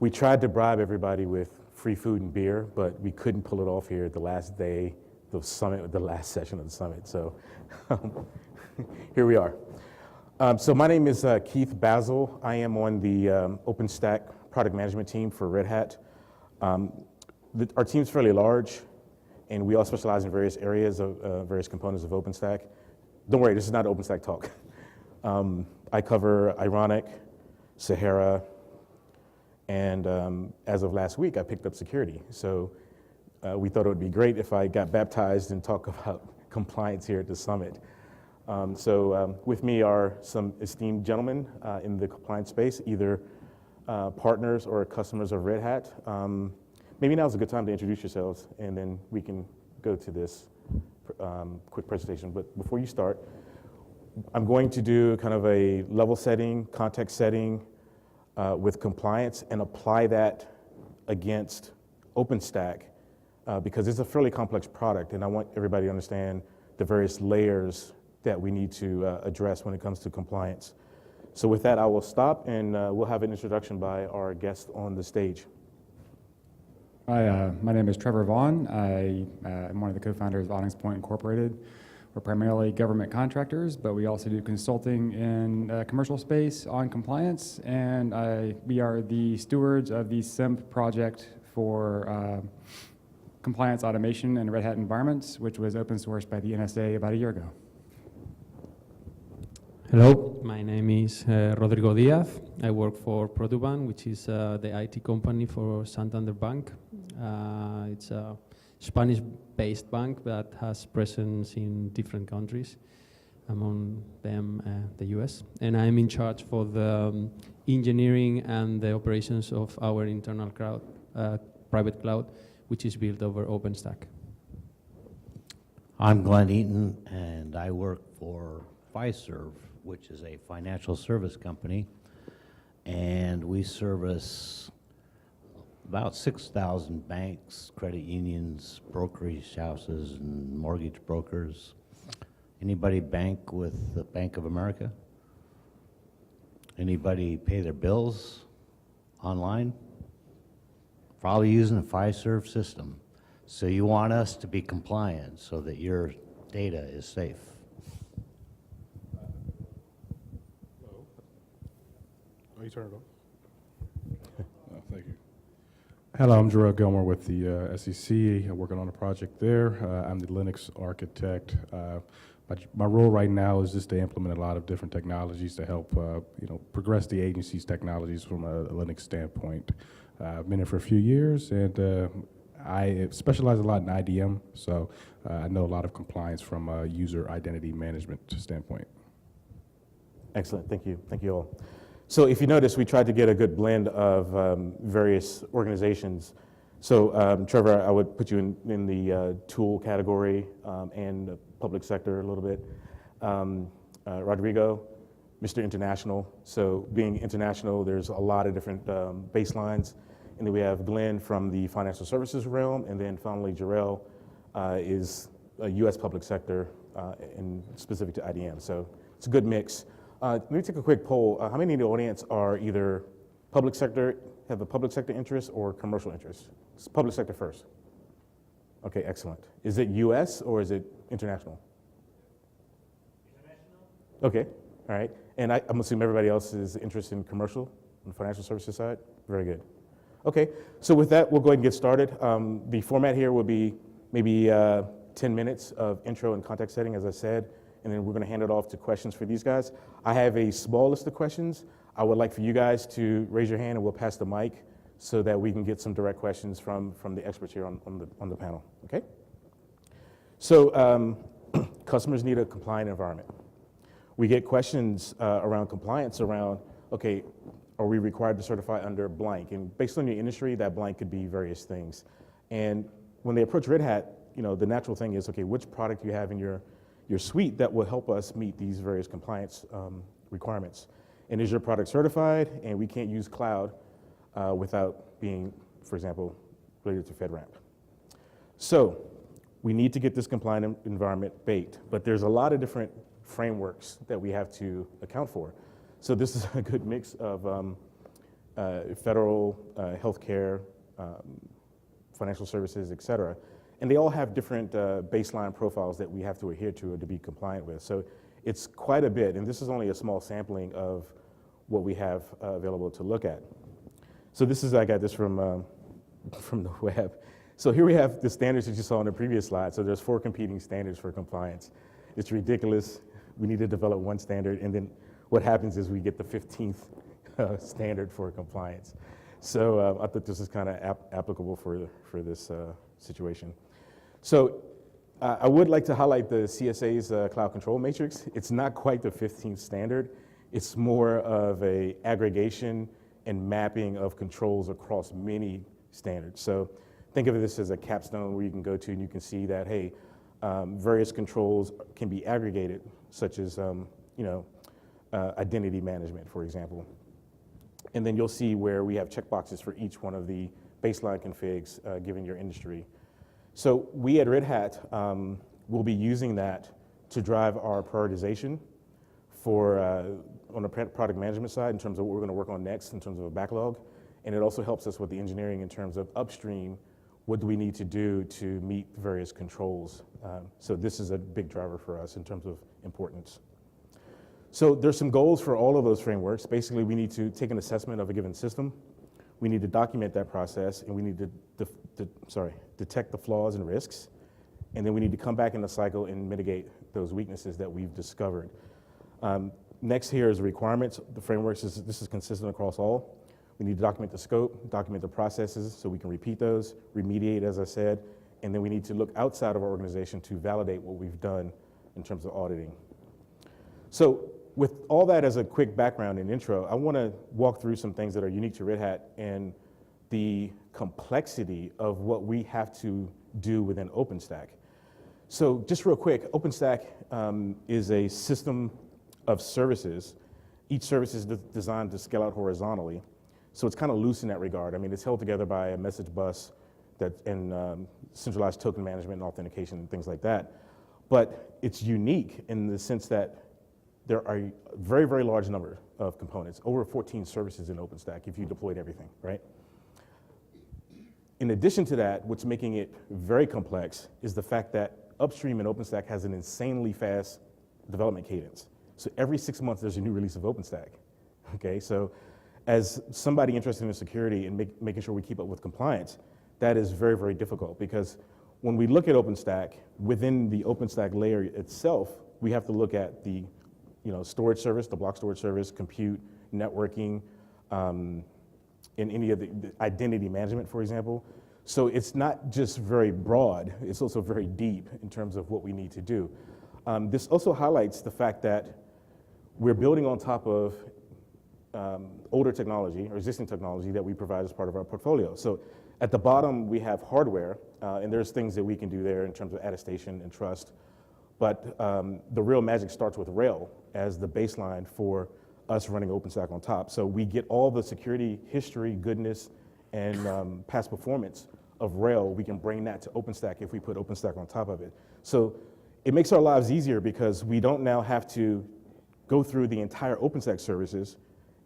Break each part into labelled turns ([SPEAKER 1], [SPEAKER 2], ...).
[SPEAKER 1] We tried to bribe everybody with free food and beer, but we couldn't pull it off here the last day, the summit, the last session of the summit. So here we are. So my name is Keith Basil. I am on the OpenStack product management team for Red Hat. Our team's fairly large, and we all specialize in various areas of various components of OpenStack. Don't worry, this is not OpenStack talk. I cover Ironic, Sahara, and as of last week, I picked up security. So we thought it would be great if I got baptized and talk about compliance here at the summit. With me are some esteemed gentlemen in the compliance space, either partners or customers of Red Hat. Maybe now's a good time to introduce yourselves, and then we can go to this quick presentation. But before you start, I'm going to do kind of a level setting, context setting with compliance and apply that against OpenStack because it's a fairly complex product, and I want everybody to understand the various layers that we need to address when it comes to compliance. So with that, I will stop, and we'll have an introduction by our guest on the stage.
[SPEAKER 2] Hi, my name is Trevor Vaughn. I am one of the co-founders of Onyx Point Incorporated. We're primarily government contractors, but we also do consulting in commercial space on compliance, and we are the stewards of the SIMP project for compliance automation in Red Hat environments, which was open sourced by the NSA about a year ago.
[SPEAKER 3] Hello, my name is Rodrigo Diaz. I work for Produban, which is the IT company for Santander Bank. It's a Spanish-based bank that has presence in different countries, among them the US. And I'm in charge for the engineering and the operations of our internal cloud, private cloud, which is built over OpenStack.
[SPEAKER 4] I'm Glenn Eaton, and I work for Fiserv, which is a financial service company, and we service about 6,000 banks, credit unions, brokerage houses, and mortgage brokers. Anybody bank with the Bank of America? Anybody pay their bills online? Probably using the Fiserv system. So you want us to be compliant so that your data is safe.
[SPEAKER 5] You turn it on. Thank you. Hello, I'm Jarrell Gilmore with the SEC. I'm working on a project there. I'm the Linux architect. My role right now is just to implement a lot of different technologies to help progress the agency's technologies from a Linux standpoint. I've been here for a few years, and I specialize a lot in IDM, so I know a lot of compliance from a user identity management standpoint.
[SPEAKER 1] Excellent, thank you all. So if you notice, we tried to get a good blend of various organizations. So Trevor, I would put you in the tool category and the public sector a little bit. Rodrigo, Mr. International. So being international, there's a lot of different baselines. And then we have Glenn from the financial services realm. And then finally, Jarrell is a US public sector and specific to IDM. So it's a good mix. Let me take a quick poll. How many in the audience are either public sector, have a public sector interest or commercial interest? It's public sector first. Okay, excellent. Is it US or is it international? International. Okay, all right. And I'm assuming everybody else is interested in commercial, on the financial services side? Very good. Okay, so with that, we'll go ahead and get started. The format here will be maybe 10 minutes of intro and context setting, as I said, and then we're going to hand it off to questions for these guys. I have a small list of questions. I would like for you guys to raise your hand and we'll pass the mic so that we can get some direct questions from the experts here on the panel, okay? So customers need a compliant environment. We get questions around compliance around, okay, are we required to certify under blank? And based on your industry, that blank could be various things. And when they approach Red Hat, the natural thing is, okay, which product do you have in your suite that will help us meet these various compliance requirements? And is your product certified? And we can't use cloud without being, for example, related to FedRAMP. So we need to get this compliant environment baked, but there's a lot of different frameworks that we have to account for. So this is a good mix of federal, healthcare, financial services, et cetera. And they all have different baseline profiles that we have to adhere to or to be compliant with. So it's quite a bit, and this is only a small sampling of what we have available to look at. So this is, I got this from the web. So here we have the standards that you saw on the previous slide. So there's 4 competing standards for compliance. It's ridiculous. We need to develop one standard, and then what happens is we get the 15th standard for compliance. So I thought this is kind of applicable for this situation. So I would like to highlight the CSA's cloud control matrix. It's not quite the 15th standard. It's more of a aggregation and mapping of controls across many standards. So think of this as a capstone where you can go to and you can see that, hey, various controls can be aggregated, such as identity management, for example. And then you'll see where we have checkboxes for each one of the baseline configs given your industry. So we at Red Hat will be using that to drive our prioritization for on the product management side in terms of what we're going to work on next in terms of a backlog. And it also helps us with the engineering in terms of upstream, what do we need to do to meet various controls. So this is a big driver for us in terms of importance. So there's some goals for all of those frameworks. Basically, we need to take an assessment of a given system. We need to document that process, and we need to detect the flaws and risks. And then we need to come back in the cycle and mitigate those weaknesses that we've discovered. Next here is requirements. The frameworks, this is consistent across all. We need to document the scope, document the processes so we can repeat those, remediate, as I said, and then we need to look outside of our organization to validate what we've done in terms of auditing. So with all that as a quick background and intro, I want to walk through some things that are unique to Red Hat and the complexity of what we have to do within OpenStack. So just real quick, OpenStack is a system of services. Each service is designed to scale out horizontally. So it's kind of loose in that regard. I mean, it's held together by a message bus and centralized token management and authentication and things like that. But it's unique in the sense that there are a very, very large number of components, over 14 services in OpenStack if you deployed everything, right? In addition to that, what's making it very complex is the fact that upstream in OpenStack has an insanely fast development cadence. So every 6 months, there's a new release of OpenStack, okay? So as somebody interested in security and making sure we keep up with compliance, that is very, very difficult because when we look at OpenStack, within the OpenStack layer itself, we have to look at the storage service, the block storage service, compute, networking, in any of the identity management, for example. So it's not just very broad, it's also very deep in terms of what we need to do. This also highlights the fact that we're building on top of older technology or existing technology that we provide as part of our portfolio. So at the bottom, we have hardware, and there's things that we can do there in terms of attestation and trust. But the real magic starts with Rail as the baseline for us running OpenStack on top. So we get all the security history, goodness, and past performance of Rail. We can bring that to OpenStack if we put OpenStack on top of it. So it makes our lives easier because we don't now have to go through the entire OpenStack services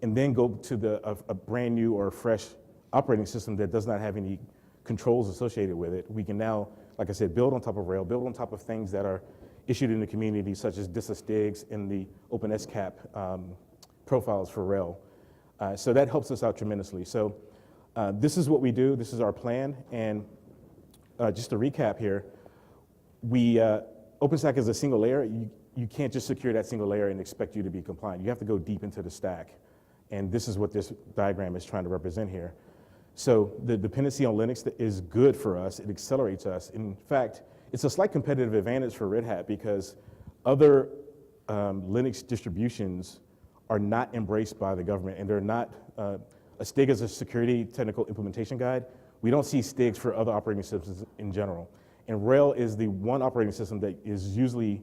[SPEAKER 1] and then go to a brand new or fresh operating system that does not have any controls associated with it. We can now, like I said, build on top of Rail, build on top of things that are issued in the community, such as DSS and the OpenSCAP profiles for Rail. So that helps us out tremendously. So this is what we do. This is our plan. And just to recap here, OpenStack is a single layer. You can't just secure that single layer and expect you to be compliant. You have to go deep into the stack. And this is what this diagram is trying to represent here. So the dependency on Linux is good for us. It accelerates us. In fact, it's a slight competitive advantage for Red Hat because other Linux distributions are not embraced by the government, and they're not, a STIG is a security technical implementation guide. We don't see STIGs for other operating systems in general. And Rail is the one operating system that is usually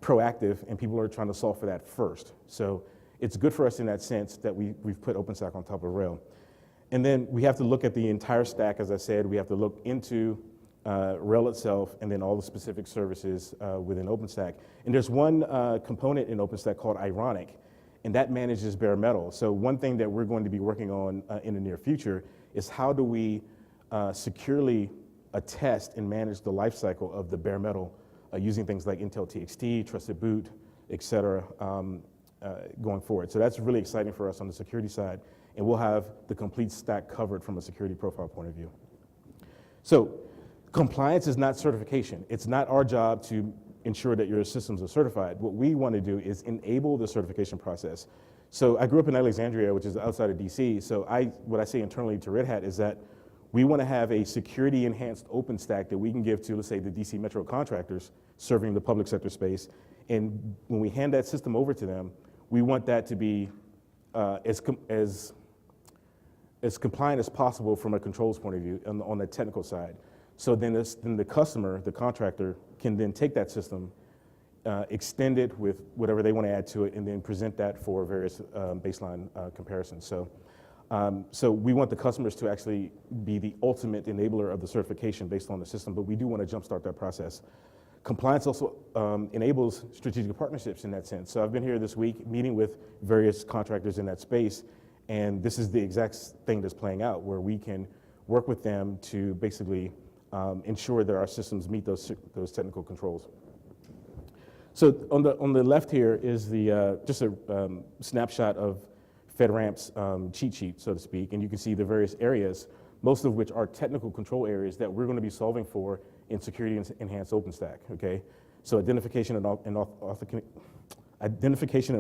[SPEAKER 1] proactive, and people are trying to solve for that first. So it's good for us in that sense that we've put OpenStack on top of Rail. And then we have to look at the entire stack, as I said. We have to look into Rail itself and then all the specific services within OpenStack. And there's one component in OpenStack called Ironic. and that manages bare metal. So one thing that we're going to be working on in the near future is how do we securely attest and manage the life cycle of the bare metal using things like Intel TXT, Trusted Boot, et cetera, going forward. So that's really exciting for us on the security side, and we'll have the complete stack covered from a security profile point of view. So compliance is not certification. It's not our job to ensure that your systems are certified. What we want to do is enable the certification process. So I grew up in Alexandria, which is outside of DC. So what I say internally to Red Hat is that we want to have a security enhanced OpenStack that we can give to, let's say, the DC Metro contractors serving the public sector space. And when we hand that system over to them, we want that to be as compliant as possible from a controls point of view on the technical side. So then the customer, the contractor, can then take that system, extend it with whatever they want to add to it, and then present that for various baseline comparisons. So we want the customers to actually be the ultimate enabler of the certification based on the system, but we do want to jumpstart that process. Compliance also enables strategic partnerships in that sense. So I've been here this week meeting with various contractors in that space, and this is the exact thing that's playing out, where we can work with them to basically ensure that our systems meet those technical controls. So on the left here is just a snapshot of FedRAMP's cheat sheet, so to speak, and you can see the various areas, most of which are technical control areas that we're going to be solving for in security enhanced OpenStack. Okay, so identification and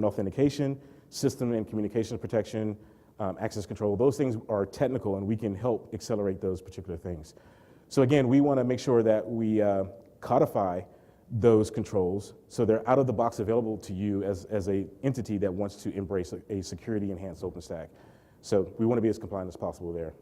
[SPEAKER 1] authentication, system and communications protection, access control. Those things are technical, and we can help accelerate those particular things. So again, we want to make sure that we codify those controls so they're out of the box available to you as an entity that wants to embrace a security enhanced OpenStack. So we want to be as compliant as possible there.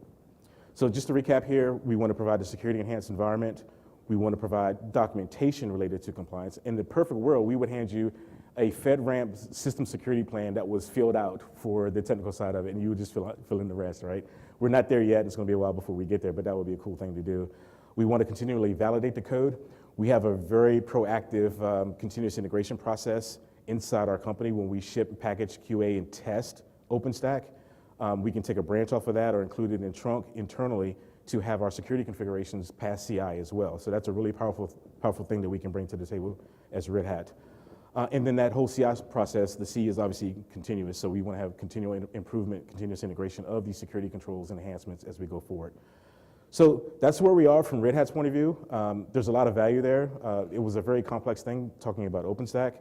[SPEAKER 1] So just to recap here, we want to provide a security enhanced environment. We want to provide documentation related to compliance. In the perfect world, we would hand you a FedRAMP system security plan that was filled out for the technical side of it, and you would just fill in the rest, right? We're not there yet. It's going to be a while before we get there, but that would be a cool thing to do. We want to continually validate the code. We have a very proactive continuous integration process inside our company. When we ship, package, QA, and test OpenStack, we can take a branch off of that or include it in trunk internally to have our security configurations pass CI as well. So that's a really powerful thing that we can bring to the table as Red Hat. And then that whole CI process, the C is obviously continuous, so we want to have continual improvement, continuous integration of these security controls and enhancements as we go forward. So that's where we are from Red Hat's point of view. There's a lot of value there. It was a very complex thing talking about OpenStack.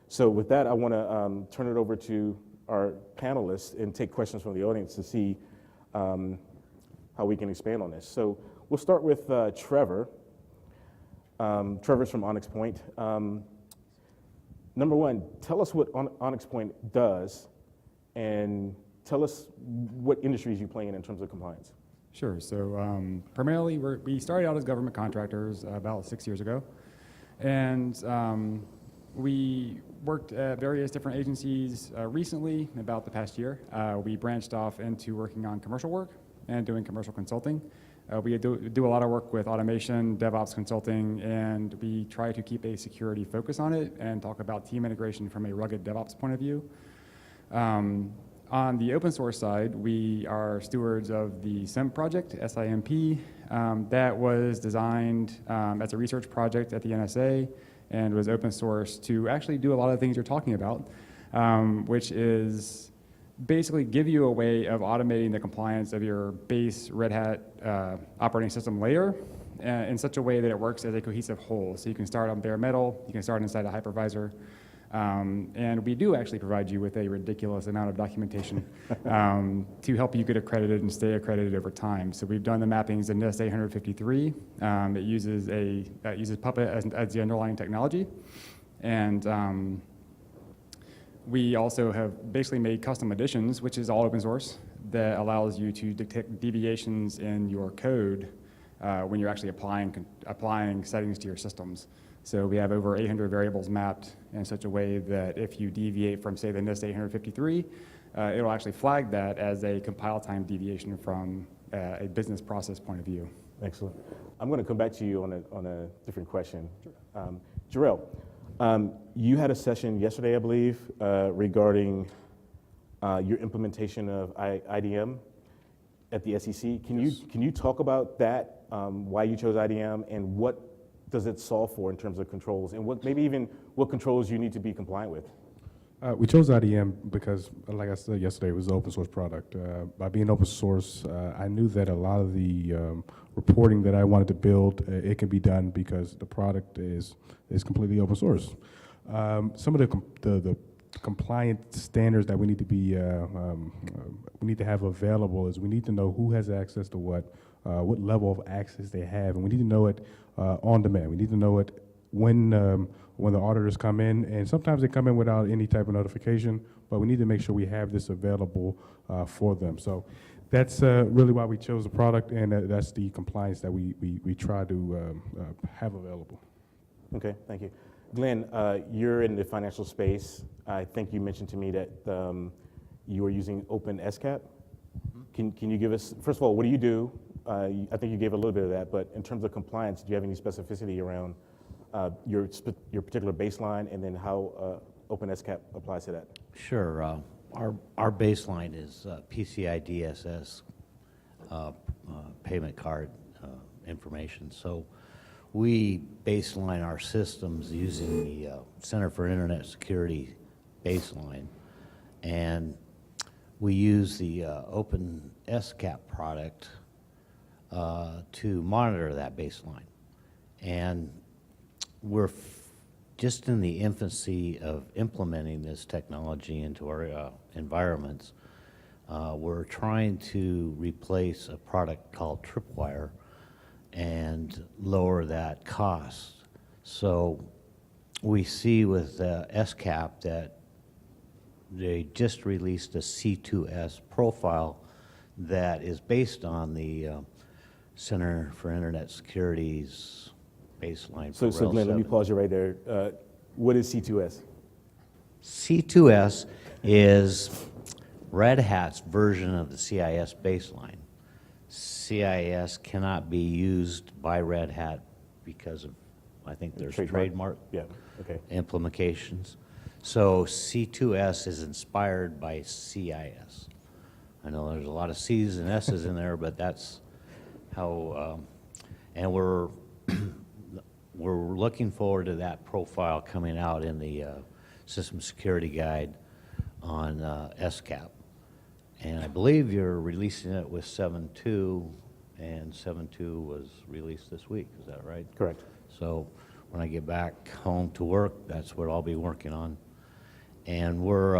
[SPEAKER 1] So with that, I want to turn it over to our panelists and take questions from the audience to see how we can expand on this. So we'll start with Trevor. Trevor's from Onyx Point. Number one, tell us what Onyx Point does, and tell us what industries you play in terms of compliance.
[SPEAKER 2] Sure. So primarily, we started out as government contractors about 6 years ago, and we worked at various different agencies recently, about the past year. We branched off into working on commercial work and doing commercial consulting. We do a lot of work with automation, DevOps consulting, and we try to keep a security focus on it and talk about team integration from a rugged DevOps point of view. On the open source side, we are stewards of the SIMP project, SIMP, that was designed as a research project at the NSA and was open source to actually do a lot of things you're talking about, which is basically give you a way of automating the compliance of your base Red Hat operating system layer in such a way that it works as a cohesive whole. So you can start on bare metal, you can start inside a hypervisor, and we do actually provide you with a ridiculous amount of documentation to help you get accredited and stay accredited over time. So we've done the mappings in NIST 853. It uses Puppet as the underlying technology, and we also have basically made custom editions, which is all open source, that allows you to detect deviations in your code when you're actually applying settings to your systems. So we have over 800 variables mapped in such a way that if you deviate from, say, the NIST 853, it'll actually flag that as a compile time deviation from a business process point of view.
[SPEAKER 1] Excellent. I'm going to come back to you on a different question. Sure. Jarrell, you had a session yesterday, I believe, regarding your implementation of IDM at the SEC. Can you talk about that, why you chose IDM, and what does it solve for in terms of controls, and maybe even what controls you need to be compliant with?
[SPEAKER 5] We chose IDM because, like I said yesterday, it was an open source product. By being open source, I knew that a lot of the reporting that I wanted to build, it can be done because the product is completely open source. Some of the compliant standards that we need to be we need to have available is we need to know who has access to what level of access they have, and we need to know it on demand. We need to know it when the auditors come in, and sometimes they come in without any type of notification, but we need to make sure we have this available for them. So that's really why we chose the product, and that's the compliance that we try to have available.
[SPEAKER 1] Okay, thank you. Glenn, you're in the financial space. I think you mentioned to me that you were using OpenSCAP. Can you give us, first of all, what do you do? I think you gave a little bit of that, but in terms of compliance, do you have any specificity around your particular baseline, and then how OpenSCAP applies to that?
[SPEAKER 4] Sure. Our baseline is PCI DSS payment card information. So we baseline our systems using the Center for Internet Security baseline, and we use the OpenSCAP product to monitor that baseline. And we're just in the infancy of implementing this technology into our environments. We're trying to replace a product called Tripwire and lower that cost. So we see with SCAP that they just released a C2S profile that is based on the Center for Internet Security's baseline.
[SPEAKER 1] So Glenn, let me pause you right there. What is C2S?
[SPEAKER 4] C2S is Red Hat's version of the CIS baseline. CIS cannot be used by Red Hat because of, I think there's trademark implications. So C2S is inspired by CIS. I know there's a lot of C's and S's in there, but that's how, and we're looking forward to that profile coming out in the System Security Guide on SCAP. And I believe you're releasing it with 7.2, and 7.2 was released this week, is that right?
[SPEAKER 1] Correct.
[SPEAKER 4] So when I get back home to work, that's what I'll be working on. And we're,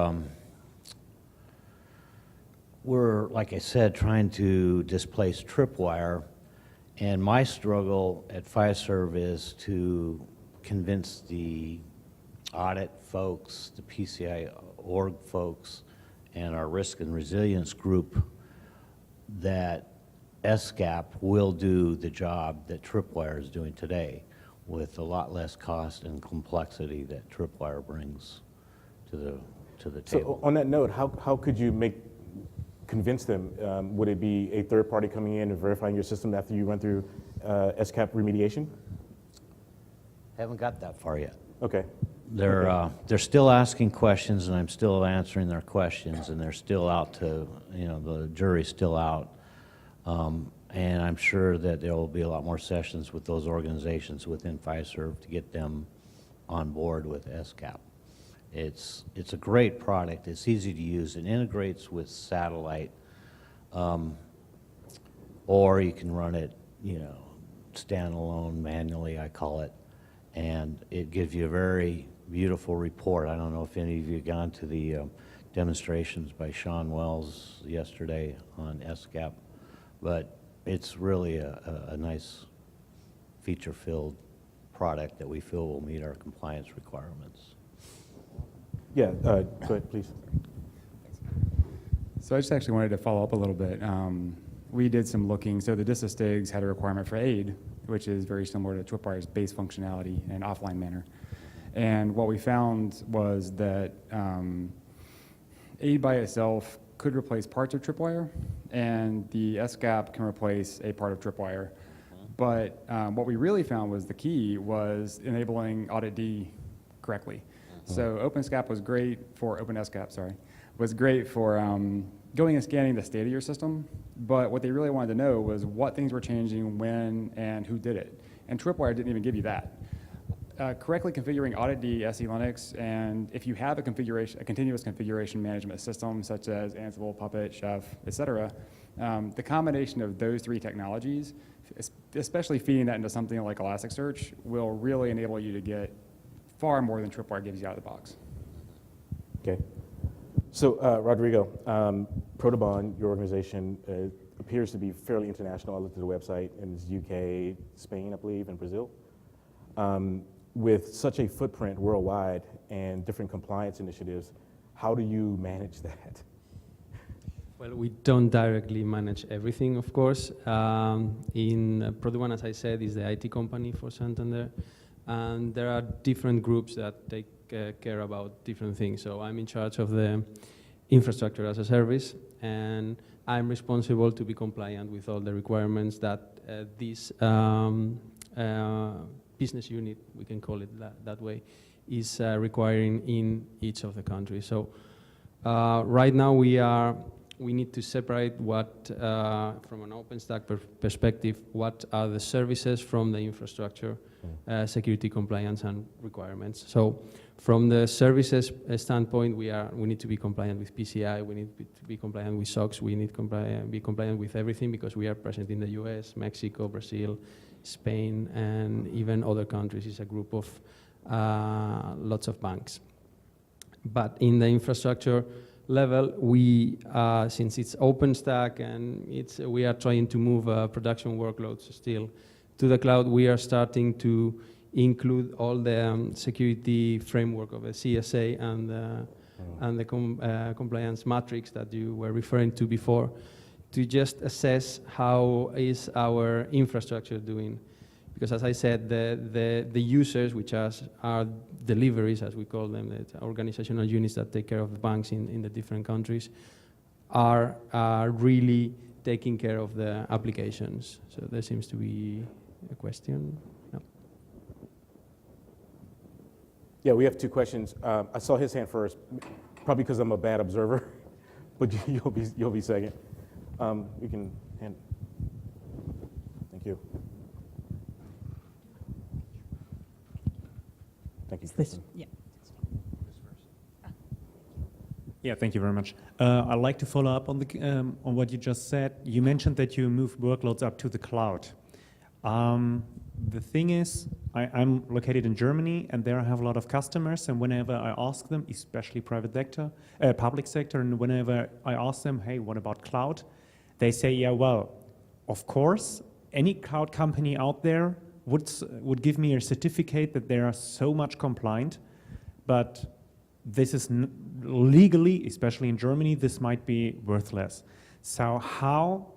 [SPEAKER 4] like I said, trying to displace Tripwire. And my struggle at Fiserv is to convince the audit folks, the PCI org folks, and our risk and resilience group that SCAP will do the job that Tripwire is doing today with a lot less cost and complexity that Tripwire brings to the table.
[SPEAKER 1] So on that note, how could you convince them? Would it be a third party coming in and verifying your system after you run through SCAP remediation?
[SPEAKER 4] Haven't got that far yet.
[SPEAKER 1] Okay.
[SPEAKER 4] They're still asking questions, and I'm still answering their questions, and they're still out to, the jury's still out. And I'm sure that there will be a lot more sessions with those organizations within Fiserv to get them on board with SCAP. It's a great product. It's easy to use. It integrates with satellite, or you can run it, standalone manually, I call it, and it gives you a very beautiful report. I don't know if any of you gone to the demonstrations by Sean Wells yesterday on SCAP, but it's really a nice feature-filled product that we feel will meet our compliance requirements.
[SPEAKER 1] Yeah, go ahead, please.
[SPEAKER 2] So I just actually wanted to follow up a little bit. We did some looking. So the DSS STIGs had a requirement for AID, which is very similar to Tripwire's base functionality in an offline manner. And what we found was that AID by itself could replace parts of Tripwire, and the SCAP can replace a part of Tripwire. But what we really found was the key was enabling Audit D correctly. So OpenSCAP was great for, OpenSCAP, sorry, was great for going and scanning the state of your system, but what they really wanted to know was what things were changing, when, and who did it. And Tripwire didn't even give you that. Correctly configuring Audit D, SE Linux, and if you have a continuous configuration management system such as Ansible, Puppet, Chef, etc., the combination of those three technologies, especially feeding that into something like Elasticsearch, will really enable you to get far more than Tripwire gives you out of the box.
[SPEAKER 1] Okay. So, Rodrigo, Protobahn, your organization, appears to be fairly international. I looked at the website, and it's UK, Spain, I believe, and Brazil. With such a footprint worldwide and different compliance initiatives, how do you manage that?
[SPEAKER 3] Well, we don't directly manage everything, of course. In Protobahn, as I said, is the IT company for Santander, and there are different groups that take care about different things. So I'm in charge of the infrastructure as a service, and I'm responsible to be compliant with all the requirements that this business unit, we can call it that way, is requiring in each of the countries. So right now we need to separate what, from an OpenStack perspective, what are the services from the infrastructure, security compliance and requirements. So from the services standpoint, we need to be compliant with PCI, we need to be compliant with SOX, we need to be compliant with everything because we are present in the US, Mexico, Brazil, Spain, and even other countries. It's a group of lots of banks. But in the infrastructure level, we, since it's OpenStack and we are trying to move production workloads still to the cloud, we are starting to include all the security framework of a CSA and the compliance matrix that you were referring to before, to just assess how is our infrastructure doing. Because as I said, the users, which are deliveries, as we call them, the organizational units that take care of the banks in the different countries, are really taking care of the applications. So there seems to be a question. No.
[SPEAKER 1] Yeah, we have two questions. I saw his hand first, probably because I'm a bad observer, but you'll be second. You can hand. Thank you. Thank you.
[SPEAKER 6] This, yeah.
[SPEAKER 7] Yeah, thank you very much. I'd like to follow up on what you just said. You mentioned that you move workloads up to the cloud. The thing is, I'm located in Germany, and there I have a lot of customers, and whenever I ask them, especially public sector, and whenever I ask them, hey, what about cloud? They say, yeah, well, of course, any cloud company out there would give me a certificate that they are so much compliant, but this is legally, especially in Germany, this might be worthless. So how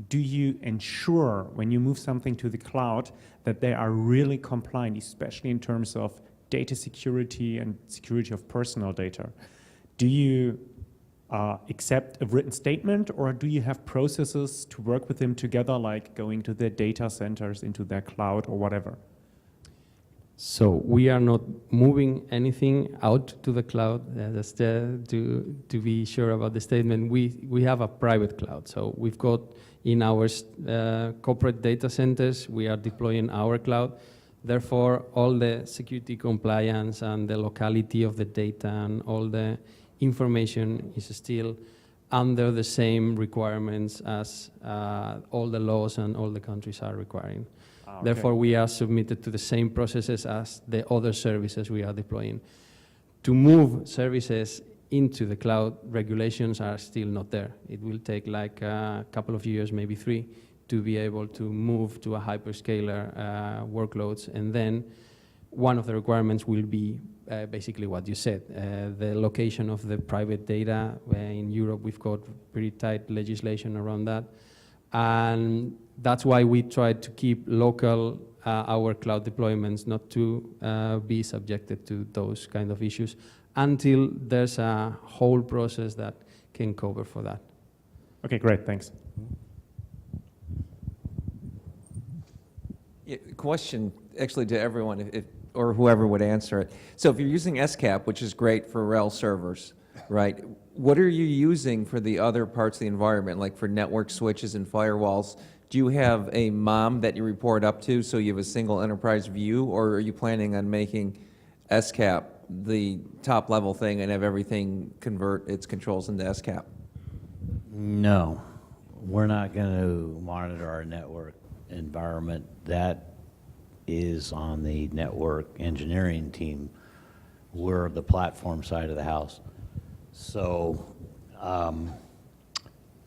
[SPEAKER 7] do you ensure when you move something to the cloud that they are really compliant, especially in terms of data security and security of personal data? Do you accept a written statement, or do you have processes to work with them together, like going to their data centers, into their cloud or whatever?
[SPEAKER 3] So we are not moving anything out to the cloud. That's to be sure about the statement. We have a private cloud. So we've got in our corporate data centers, we are deploying our cloud. Therefore, all the security compliance and the locality of the data and all the information is still under the same requirements as all the laws and all the countries are requiring.
[SPEAKER 7] Okay.
[SPEAKER 3] Therefore, we are submitted to the same processes as the other services we are deploying. To move services into the cloud, regulations are still not there. It will take like a couple of years, maybe 3, to be able to move to a hyperscaler workloads. And then one of the requirements will be basically what you said, the location of the private data. In Europe, we've got pretty tight legislation around that. And that's why we try to keep local our cloud deployments, not to be subjected to those kind of issues until there's a whole process that can cover for that.
[SPEAKER 7] Okay, great, thanks.
[SPEAKER 8] Yeah, question actually to everyone.
[SPEAKER 6] or whoever would answer it. So if you're using SCAP, which is great for RHEL servers, right? What are you using for the other parts of the environment, like for network switches and firewalls? Do you have a MOM that you report up to so you have a single enterprise view, or are you planning on making SCAP the top level thing and have everything convert its controls into SCAP?
[SPEAKER 4] No, we're not going to monitor our network environment. That is on the network engineering team. We're the platform side of the house. So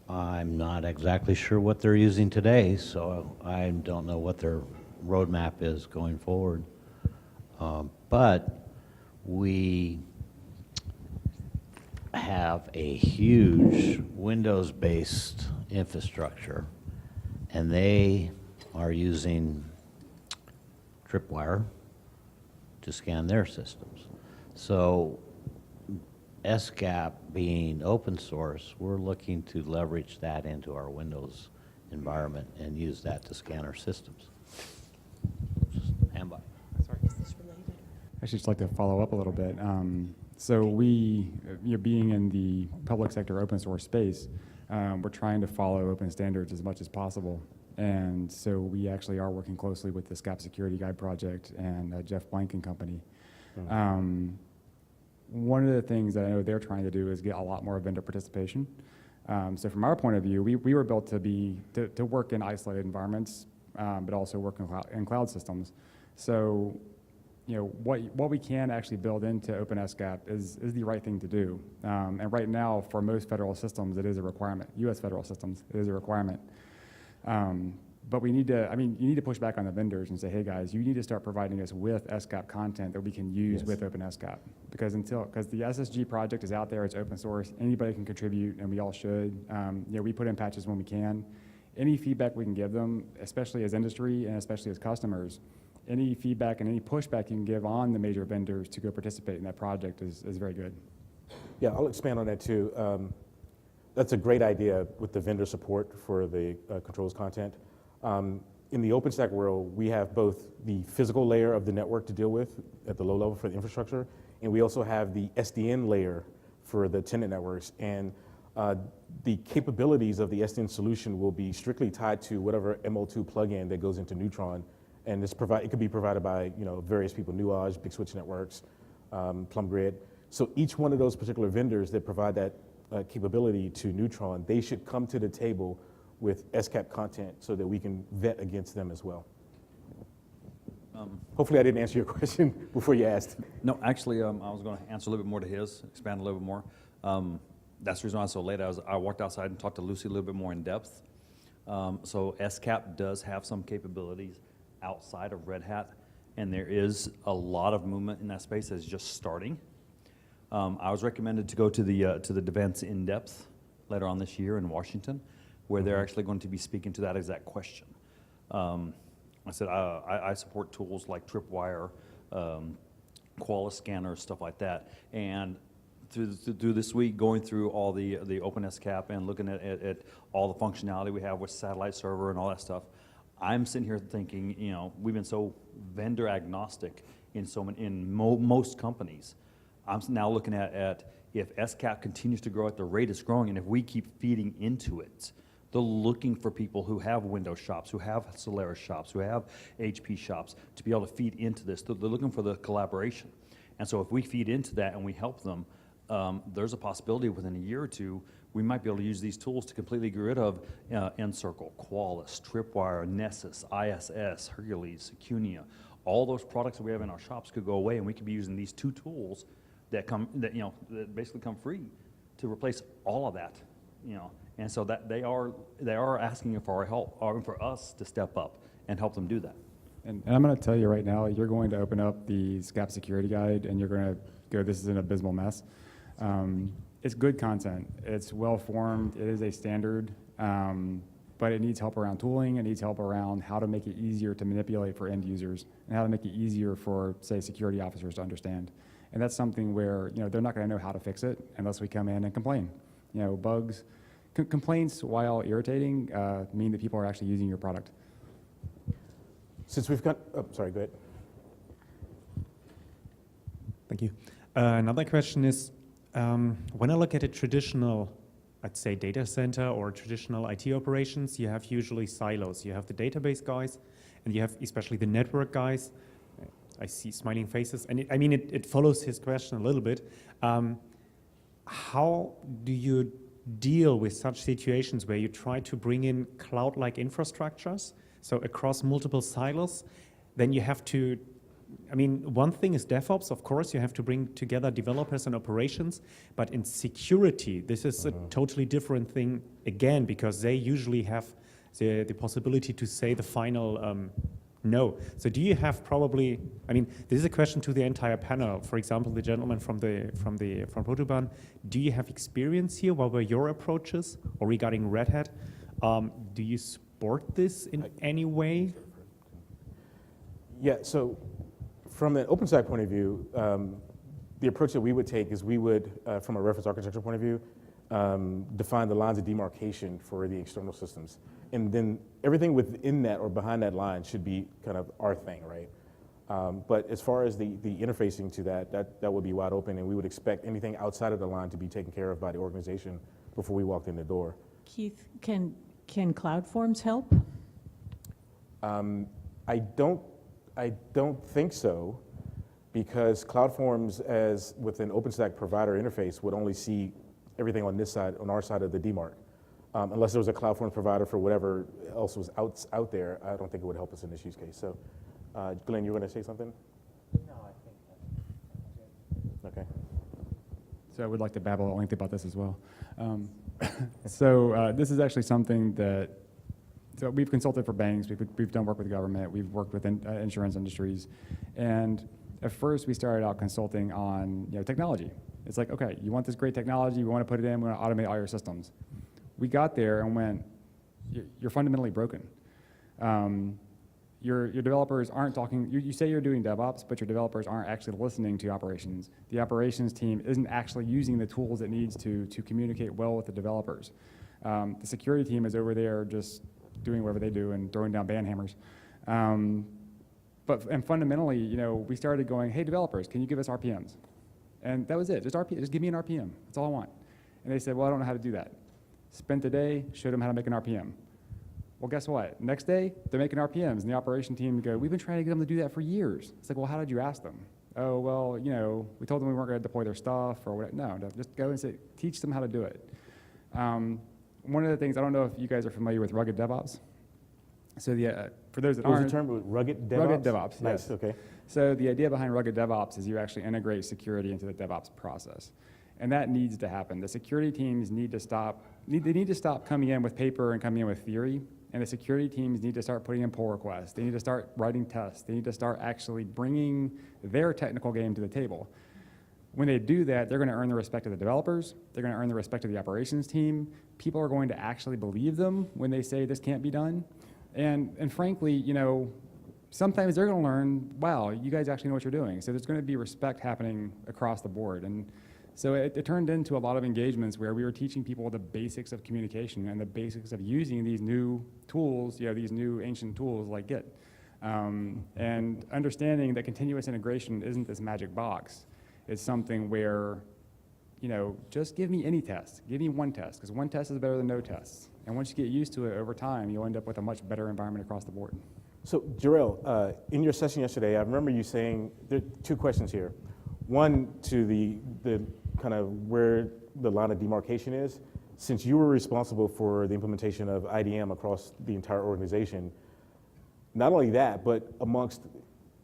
[SPEAKER 4] I'm not exactly sure what they're using today, so I don't know what their roadmap is going forward. But we have a huge Windows-based infrastructure, and they are using Tripwire to scan their systems. So SCAP being open source, we're looking to leverage that into our Windows environment and use that to scan our systems. Stand by.
[SPEAKER 2] I should just like to follow up a little bit. So we, being in the public sector open source space, we're trying to follow open standards as much as possible. And so we actually are working closely with the SCAP Security Guide project and Jeff Blank and company. One of the things that I know they're trying to do is get a lot more vendor participation. So from our point of view, we were built to work in isolated environments, but also work in cloud systems. So what we can actually build into OpenSCAP is the right thing to do. And right now, for most federal systems, it is a requirement. U.S. federal systems, it is a requirement. But we need to, you need to push back on the vendors and say, hey guys, you need to start providing us with SCAP content that we can use with OpenSCAP. Because the SSG project is out there, it's open source, anybody can contribute, and we all should. We put in patches when we can. Any feedback we can give them, especially as industry and especially as customers, any feedback and any pushback you can give on the major vendors to go participate in that project is very good.
[SPEAKER 1] Yeah, I'll expand on that too. That's a great idea with the vendor support for the controls content. In the OpenStack world, we have both the physical layer of the network to deal with at the low level for the infrastructure, and we also have the SDN layer for the tenant networks. And the capabilities of the SDN solution will be strictly tied to whatever MO2 plugin that goes into Neutron. And it could be provided by various people, Nuage, Big Switch Networks, PlumGrid. So each one of those particular vendors that provide that capability to Neutron, they should come to the table with SCAP content so that we can vet against them as well. Hopefully I didn't answer your question before you asked.
[SPEAKER 8] No, actually, I was going to answer a little bit more to his, expand a little bit more. That's the reason I was so late. I walked outside and talked to Lucy a little bit more in depth. So SCAP does have some capabilities outside of Red Hat, and there is a lot of movement in that space that's just starting. I was recommended to go to the Defense in depth later on this year in Washington, where they're actually going to be speaking to that exact question. I said I support tools like Tripwire, Qualys scanners, stuff like that, and through this week, going through all the OpenSCAP and looking at all the functionality we have with satellite server and all that stuff, I'm sitting here thinking, we've been so vendor agnostic in most companies. I'm now looking at if SCAP continues to grow at the rate it's growing, and if we keep feeding into it, they're looking for people who have Windows shops, who have Solaris shops, who have HP shops to be able to feed into this. They're looking for the collaboration. And so if we feed into that and we help them, there's a possibility within a year or two, we might be able to use these tools to completely get rid of Encircle, Qualys, Tripwire, Nessus, ISS, Hercules, Secunia. All those products that we have in our shops could go away, and we could be using these two tools that basically come free to replace all of that. And so that they are asking for our help, or for us to step up and help them do that.
[SPEAKER 2] And I'm going to tell you right now, you're going to open up the SCAP Security Guide, and you're going to go, this is an abysmal mess. It's good content. It's well-formed. It is a standard, but it needs help around tooling. It needs help around how to make it easier to manipulate for end users and how to make it easier for, say, security officers to understand. And that's something where they're not going to know how to fix it unless we come in and complain. Bugs, complaints, while irritating, mean that people are actually using your product.
[SPEAKER 1] Since we've got, sorry, go ahead.
[SPEAKER 7] Thank you. Another question is, when I look at a traditional, let's say, data center or traditional IT operations, you have usually silos. You have the database guys, and you have especially the network guys. I see smiling faces, and it follows his question a little bit. How do you deal with such situations where you try to bring in cloud-like infrastructures, so across multiple silos? Then you have to, one thing is DevOps, of course, you have to bring together developers and operations, but in security, this is a totally different thing again, because they usually have the possibility to say the final no. So do you have probably, this is a question to the entire panel. For example, the gentleman from Protoban, do you have experience here? What were your approaches? Or regarding Red Hat, do you support this in any way?
[SPEAKER 1] Yeah, so from an OpenStack point of view, the approach that we would take is we would, from a reference architecture point of view, define the lines of demarcation for the external systems. And then everything within that or behind that line should be kind of our thing, right? But as far as the interfacing to that would be wide open, and we would expect anything outside of the line to be taken care of by the organization before we walked in the door.
[SPEAKER 9] Keith, can CloudForms help?
[SPEAKER 1] I don't think so, because CloudForms, as with an OpenStack provider interface, would only see everything on this side, on our side of the demarc. Unless there was a CloudForms provider for whatever else was out there, I don't think it would help us in this use case. So, Glenn, you were going to say something?
[SPEAKER 2] No, I think that's
[SPEAKER 1] Okay.
[SPEAKER 2] So I would like to babble at length about this as well. This is actually something that, so we've consulted for banks, we've done work with the government, we've worked with insurance industries, and at first we started out consulting on technology. It's like, okay, you want this great technology, we want to put it in, we want to automate all your systems. We got there and went, you're fundamentally broken. Your developers aren't talking, you say you're doing DevOps, but your developers aren't actually listening to operations. The operations team isn't actually using the tools it needs to communicate well with the developers. The security team is over there just doing whatever they do and throwing down band hammers. And fundamentally, we started going, hey developers, can you give us RPMs? And that was it, just give me an RPM, that's all I want. And they said, well, I don't know how to do that. Spent the day, showed them how to make an RPM. Well, guess what? Next day, they're making RPMs, and the operation team go, we've been trying to get them to do that for years. It's like, well, how did you ask them? Oh, well, we told them we weren't going to deploy their stuff or whatever. No, just go and say, teach them how to do it. One of the things, I don't know if you guys are familiar with rugged DevOps. So for those that aren't.
[SPEAKER 1] What was the term? Rugged DevOps?
[SPEAKER 2] Rugged DevOps,
[SPEAKER 1] nice,
[SPEAKER 2] yes.
[SPEAKER 1] Okay.
[SPEAKER 2] So the idea behind rugged DevOps is you actually integrate security into the DevOps process. And that needs to happen. The security teams need to stop coming in with paper and coming in with theory. And the security teams need to start putting in pull requests. They need to start writing tests. They need to start actually bringing their technical game to the table. When they do that, they're going to earn the respect of the developers. They're going to earn the respect of the operations team. People are going to actually believe them when they say this can't be done. And frankly, sometimes they're going to learn, wow, you guys actually know what you're doing. So there's going to be respect happening across the board. And so it turned into a lot of engagements where we were teaching people the basics of communication and the basics of using these new tools, these new ancient tools like Git. And understanding that continuous integration isn't this magic box. It's something where, just give me any test. Give me one test, because one test is better than no tests. And once you get used to it over time, you'll end up with a much better environment across the board.
[SPEAKER 1] So, Jarrell, in your session yesterday, I remember you saying, there are two questions here. One, to the kind of where the line of demarcation is. Since you were responsible for the implementation of IDM across the entire organization, not only that, but amongst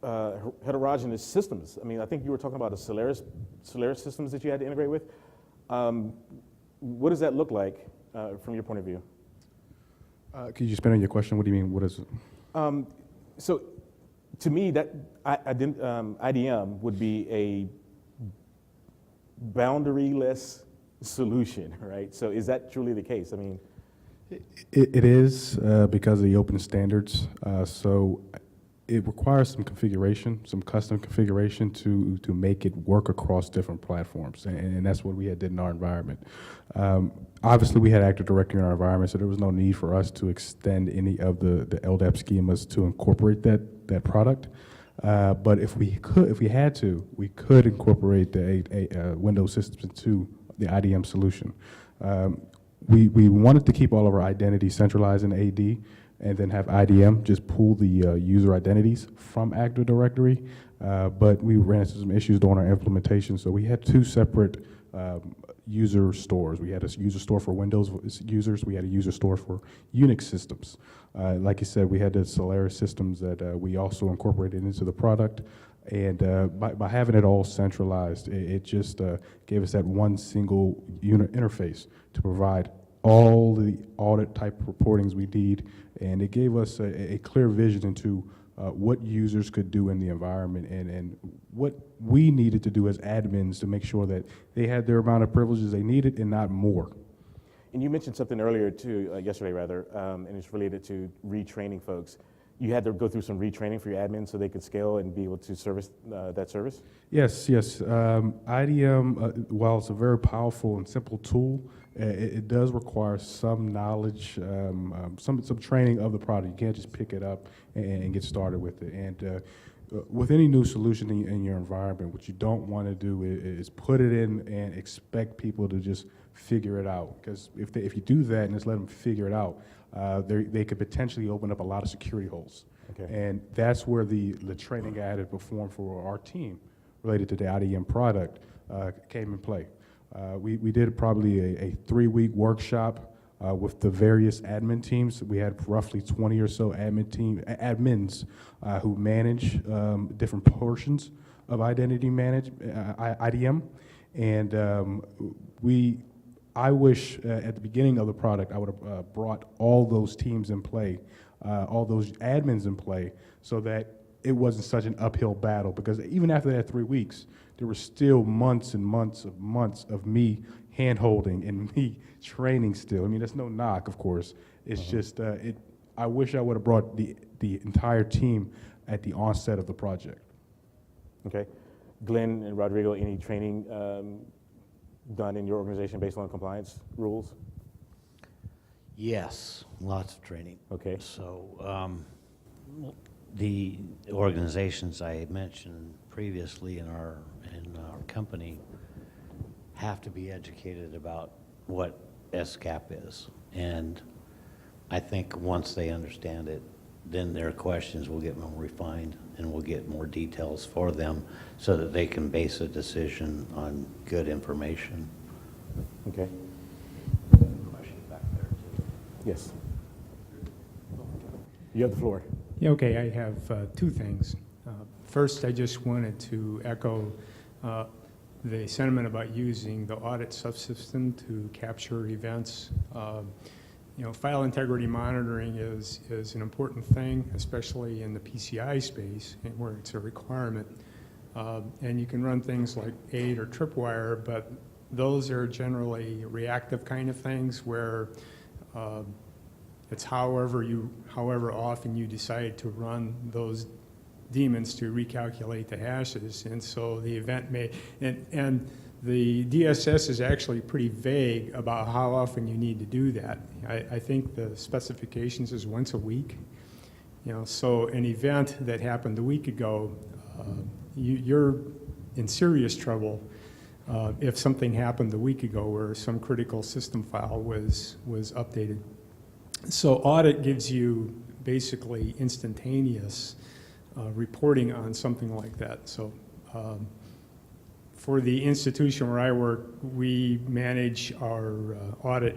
[SPEAKER 1] heterogeneous systems. I think you were talking about the Solaris systems that you had to integrate with. What does that look like from your point of view?
[SPEAKER 5] Could you expand on your question? What do you mean? What is it?
[SPEAKER 1] So, to me, that IDM would be a boundaryless solution, right? So, is that truly the case?
[SPEAKER 5] It is because of the open standards. So it requires some configuration, some custom configuration to make it work across different platforms, and that's what we did in our environment. Obviously, we had Active Directory in our environment, so there was no need for us to extend any of the LDAP schemas to incorporate that product. But if we had to, we could incorporate the Windows systems into the IDM solution. We wanted to keep all of our identities centralized in AD, and then have IDM just pull the user identities from Active Directory. But we ran into some issues during our implementation, so we had two separate user stores. We had a user store for Windows users. We had a user store for Unix systems. Like you said, we had the Solaris systems that we also incorporated into the product. And by having it all centralized, it just gave us that one single unit interface to provide all the audit type reportings we need. And it gave us a clear vision into what users could do in the environment and what we needed to do as admins to make sure that they had their amount of privileges they needed and not more.
[SPEAKER 1] And you mentioned something earlier too, yesterday rather, and it's related to retraining folks. You had to go through some retraining for your admins so they could scale and be able to service that service?
[SPEAKER 5] Yes. IDM, while it's a very powerful and simple tool, it does require some knowledge, some training of the product. You can't just pick it up and get started with it. And with any new solution in your environment, what you don't want to do is put it in and expect people to just figure it out. Because if you do that and just let them figure it out, they could potentially open up a lot of security holes.
[SPEAKER 1] Okay.
[SPEAKER 5] And that's where the training I had to perform for our team related to the IDM product came in play. We did probably a 3-week workshop with the various admin teams. We had roughly 20 or so admins who manage different portions of IDM. And I wish at the beginning of the product I would have brought all those teams in play, all those admins in play, so that it wasn't such an uphill battle. Because even after that 3 weeks, there were still months and months of me hand-holding and me training still. I mean, that's no knock, of course. It's just, I wish I would have brought the entire team at the onset of the project.
[SPEAKER 1] Okay. Glenn and Rodrigo, any training done in your organization based on compliance rules?
[SPEAKER 4] Yes, lots of training.
[SPEAKER 1] Okay.
[SPEAKER 4] So the organizations I mentioned previously in our company have to be educated about what SCAP is. And I think once they understand it, then their questions will get more refined and we'll get more details for them so that they can base a decision on good information.
[SPEAKER 1] Okay.
[SPEAKER 4] Question back there too.
[SPEAKER 1] Yes. You have the floor.
[SPEAKER 10] Yeah, okay, I have two things. First, I just wanted to echo the sentiment about using the audit subsystem to capture events. File integrity monitoring is an important thing, especially in the PCI space, where it's a requirement. And you can run things like AID or Tripwire, but those are generally reactive kind of things where it's however often you decide to run those daemons to recalculate the hashes. And so the event may, and the DSS is actually pretty vague about how often you need to do that. I think the specifications is once a week. So an event that happened a week ago, you're in serious trouble if something happened a week ago where some critical system file was updated. So audit gives you basically instantaneous reporting on something like that. So for the institution where I work, we manage our audit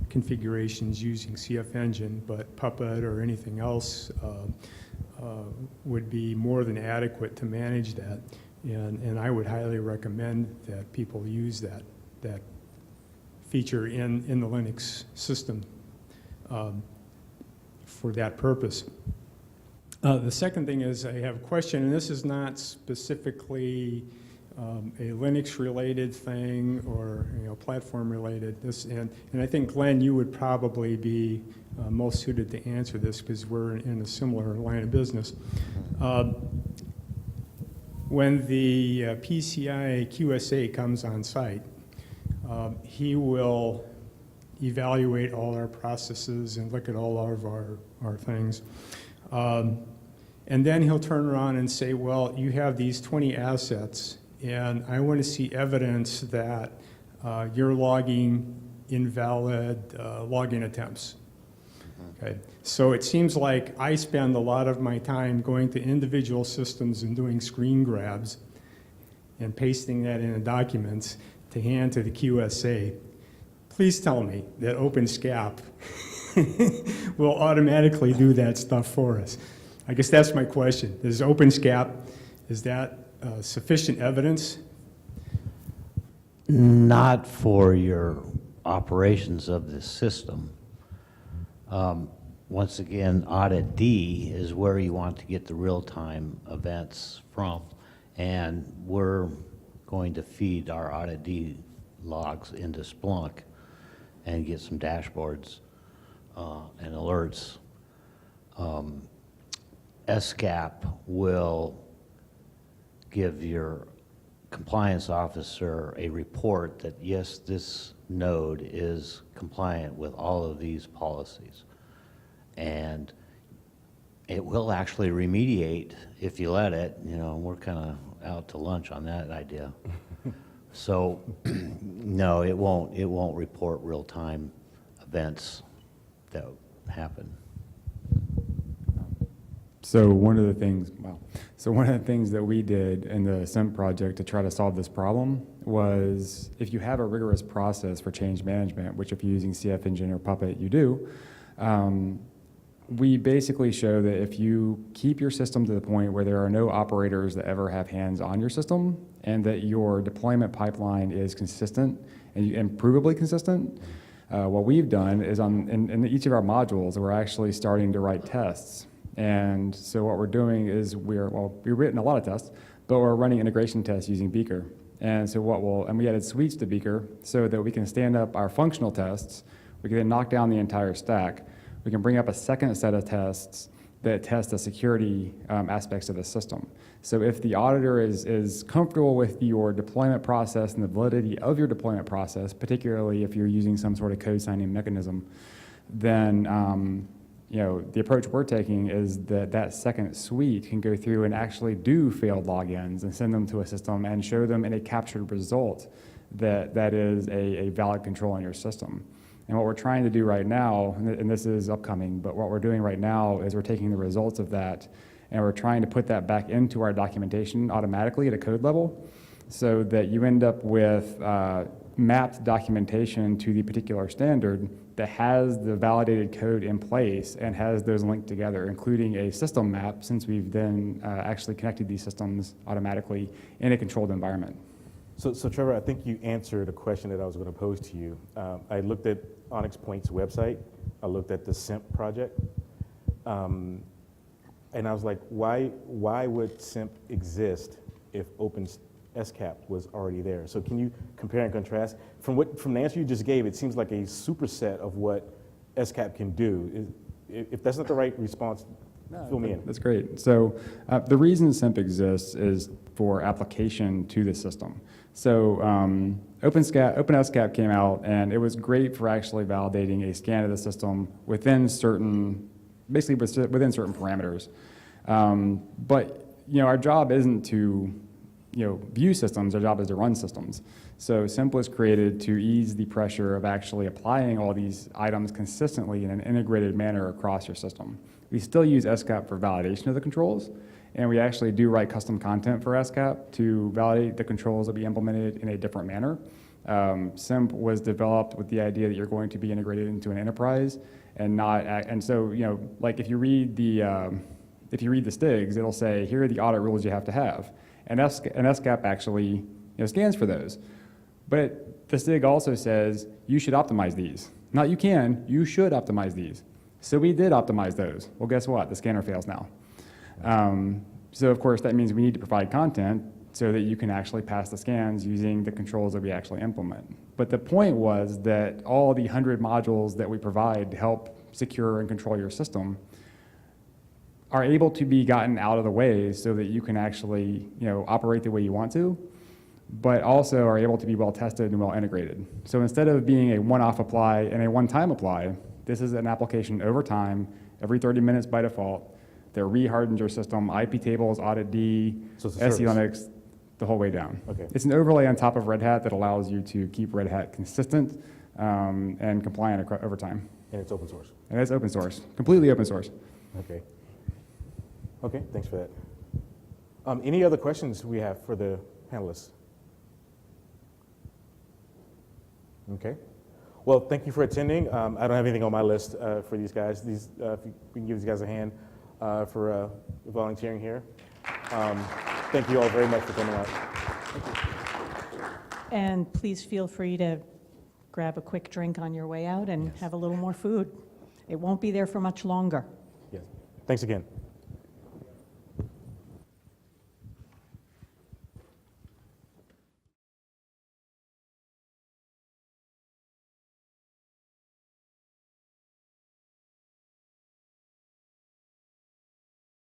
[SPEAKER 10] configurations using CF Engine, but Puppet or anything else would be more than adequate to manage that. And I would highly recommend that people use that feature in the Linux system for that purpose. The second thing is I have a question, and this is not specifically a Linux-related thing or platform-related. And I think, Glenn, you would probably be most suited to answer this because we're in a similar line of business. When the PCI QSA comes on site, he will evaluate all our processes and look at all of our things. And then he'll turn around and say, well, you have these 20 assets, and I want to see evidence that you're logging invalid login attempts. Okay. So it seems like I spend a lot of my time going to individual systems and doing screen grabs and pasting that into documents to hand to the QSA. Please tell me that OpenSCAP will automatically do that stuff for us. I guess that's my question. Is OpenSCAP, is that sufficient evidence?
[SPEAKER 4] Not for your operations of the system. Once again, Audit D is where you want to get the real-time events from. And we're going to feed our Audit D logs into Splunk and get some dashboards and alerts. SCAP will give your compliance officer a report that, yes, this node is compliant with all of these policies. And it will actually remediate if you let it. You know, we're kind of out to lunch on that idea. So, no, it won't report real-time events that happen.
[SPEAKER 2] So one of the things that we did in the SIMP project to try to solve this problem was, if you have a rigorous process for change management, which if you're using CF Engine or Puppet, you do, we basically show that if you keep your system to the point where there are no operators that ever have hands on your system, and that your deployment pipeline is consistent and provably consistent, what we've done is in each of our modules, we're actually starting to write tests. And so what we're doing is we've written a lot of tests, but we're running integration tests using Beaker. And so we added suites to Beaker so that we can stand up our functional tests. We can then knock down the entire stack. We can bring up a second set of tests that test the security aspects of the system. So if the auditor is comfortable with your deployment process and the validity of your deployment process, particularly if you're using some sort of code signing mechanism, then the approach we're taking is that second suite can go through and actually do failed logins and send them to a system and show them in a captured result that is a valid control in your system. And what we're trying to do right now, and this is upcoming, but what we're doing right now is we're taking the results of that and we're trying to put that back into our documentation automatically at a code level so that you end up with mapped documentation to the particular standard that has the validated code in place and has those linked together, including a system map, since we've then actually connected these systems automatically in a controlled environment.
[SPEAKER 1] So Trevor, I think you answered a question that I was going to pose to you. I looked at Onyx Point's website. I looked at the SIMP project. And I was like, why would SIMP exist if OpenSCAP was already there? So can you compare and contrast? From the answer you just gave, it seems like a superset of what SCAP can do. If that's not the right response, fill me in.
[SPEAKER 2] That's great. So the reason SIMP exists is for application to the system. So OpenSCAP came out, and it was great for actually validating a scan of the system within certain parameters. But our job isn't to view systems. Our job is to run systems. So SIMP was created to ease the pressure of actually applying all these items consistently in an integrated manner across your system. We still use SCAP for validation of the controls, and we actually do write custom content for SCAP to validate the controls that we implemented in a different manner. SIMP was developed with the idea that you're going to be integrated into an enterprise and not, and so like if you read the STIGs, it'll say here are the audit rules you have to have, and SCAP actually scans for those. But the STIG also says you should optimize these. Not you can, you should optimize these. So we did optimize those. Well, guess what? The scanner fails now. So of course that means we need to provide content so that you can actually pass the scans using the controls that we actually implement. But the point was that all the 100 modules that we provide to help secure and control your system are able to be gotten out of the way so that you can actually operate the way you want to, but also are able to be well tested and well integrated. So instead of being a one-off apply and a one-time apply, this is an application over time, every 30 minutes by default, that re-hardens your system, IP tables, Audit D,
[SPEAKER 1] So it's a
[SPEAKER 2] SC
[SPEAKER 1] service.
[SPEAKER 2] Linux, the whole way down.
[SPEAKER 1] Okay.
[SPEAKER 2] It's an overlay on top of Red Hat that allows you to keep Red Hat consistent and compliant over time.
[SPEAKER 1] And it's open source.
[SPEAKER 2] And it's open source, completely open source.
[SPEAKER 1] Okay. Okay, thanks for that. Any other questions we have for the panelists? Okay. Well, thank you for attending. I don't have anything on my list for these guys. If we can give these guys a hand for volunteering here. Thank you all very much for coming out.
[SPEAKER 9] And please feel free to grab a quick drink on your way out and have a little more food. It won't be there for much longer.
[SPEAKER 1] Yes. Thanks again.